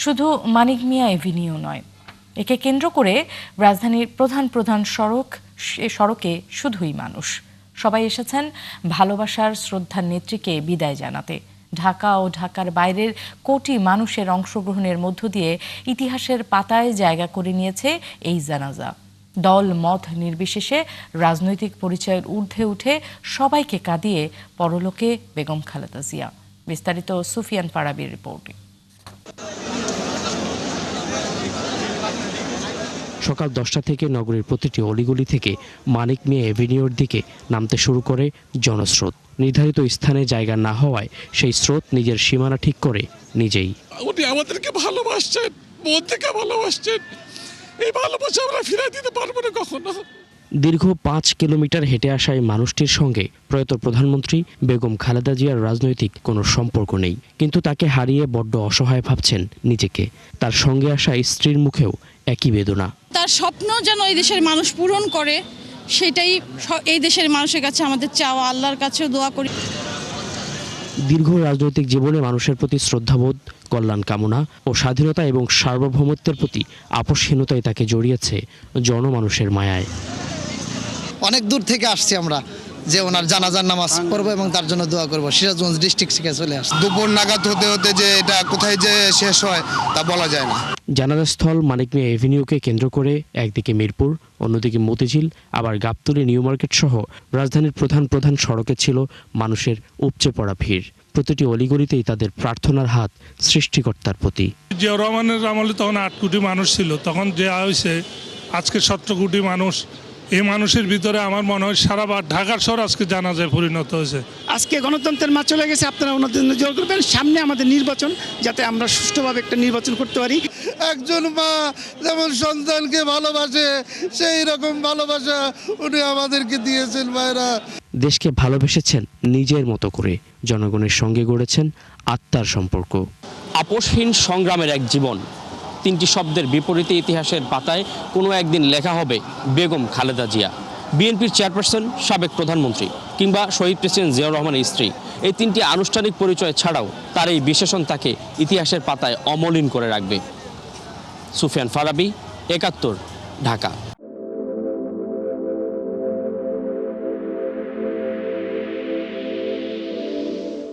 শুধু মানিক মিয়া এভিনিউ নয়, একে কেন্দ্র করে রাজধানীর প্রধান সড়কে শুধুই মানুষ। সবাই এসেছেন ভালোবাসার শ্রদ্ধার নেত্রীকে বিদায় জানাতে। ঢাকা ও ঢাকার বাইরের কোটি মানুষের অংশগ্রহণের মধ্য দিয়ে ইতিহাসের পাতায় জায়গা করে নিয়েছে এই জানাজা। দল মত নির্বিশেষে রাজনৈতিক পরিচয়ের ঊর্ধ্বে উঠে সবাইকে কাঁদিয়ে পরলোকে বেগম খালেদা জিয়া। বিস্তারিত সুফিয়ান ফারাবির রিপোর্টে। সকাল 10টা থেকে নগরীর প্রতিটি অলিগলি থেকে মানিক মিয়া এভিনিউর দিকে নামতে শুরু করে জনস্রোত। নির্ধারিত স্থানে জায়গা না হওয়ায় সেই স্রোত নিজের সীমানা ঠিক করে নিজেই। উনি আমাদেরকে ভালোবাসছেন, মন থেকে ভালোবাসছেন, এই ভালোবাসা আমরা ফিরিয়ে দিতে পারবো না কখনো। দীর্ঘ 5 কিলোমিটার হেঁটে আসা এই মানুষটির সঙ্গে প্রয়াত প্রধানমন্ত্রী বেগম খালেদা জিয়ার রাজনৈতিক কোনো সম্পর্ক নেই, কিন্তু তাকে হারিয়ে বড্ড অসহায় ভাবছেন নিজেকে। তার সঙ্গে আসা স্ত্রীর মুখেও একই বেদনা। তার স্বপ্ন যেন এই দেশের মানুষ পূরণ করে, সেটাই এই দেশের মানুষের কাছে আমাদের চাওয়া, আল্লাহর কাছেও দোয়া করি। দীর্ঘ রাজনৈতিক জীবনে মানুষের প্রতি শ্রদ্ধাবোধ, কল্যাণ কামনা ও স্বাধীনতা এবং সার্বভৌমত্বের প্রতি আপোষহীনতায় তাকে জড়িয়েছে জনমানুষের মায়ায়। অনেক দূর থেকে আসছি আমরা যে ওনার জানাজার নামাজ পড়বো এবং তার জন্য দোয়া করবো। সিরাজগঞ্জ ডিস্ট্রিক্ট থেকে চলে আসছে। দুপুর নাগাদ হতে হতে যে এটা কোথায় যে শেষ হয় তা বলা যায় না। জানাজাস্থল মানিক মিয়া এভিনিউকে কেন্দ্র করে একদিকে মিরপুর, অন্যদিকে মতিঝিল, আবার গাবতলী, নিউ মার্কেট সহ রাজধানীর প্রধান সড়কে ছিল মানুষের উপচে পড়া ভিড়। প্রতিটি অলিগলিতেই তাদের প্রার্থনার হাত সৃষ্টিকর্তার প্রতি। জিয়াউর রহমানের আমলে তখন 8 কোটি মানুষ ছিল, তখন যে হয়েছে আজকে 17 কোটি মানুষ। এই মানুষের ভিতরে আমার মনে হয় সারা ঢাকার শহর আজকে জানাজায় পরিণত হয়েছে। আজকে গণতন্ত্রের মাস চলে গেছে, আপনারা ওনাদের জোর করবেন। সামনে আমাদের নির্বাচন, যাতে আমরা সুষ্ঠুভাবে একটা নির্বাচন করতে পারি। একজন মা যেমন সন্তানকে ভালোবাসে, সেই রকম ভালোবাসা উনি আমাদেরকে দিয়েছেন। মায়েরা দেশকে ভালোবেসেছেন নিজের মতো করে, জনগণের সঙ্গে গড়েছেন আত্মার সম্পর্ক। আপোষহীন সংগ্রামের এক জীবন, 3টি শব্দের বিপরীতে ইতিহাসের পাতায় কোনো একদিন লেখা হবে বেগম খালেদা জিয়া। বিএনপির চেয়ারপারসন, সাবেক প্রধানমন্ত্রী কিংবা শহীদ প্রেসিডেন্ট জিয়াউর রহমানের স্ত্রী, এই 3টি আনুষ্ঠানিক পরিচয় ছাড়াও তার এই বিশেষণ তাকে ইতিহাসের পাতায় অমলিন করে রাখবে। সুফিয়ান ফারাবি, 71, ঢাকা।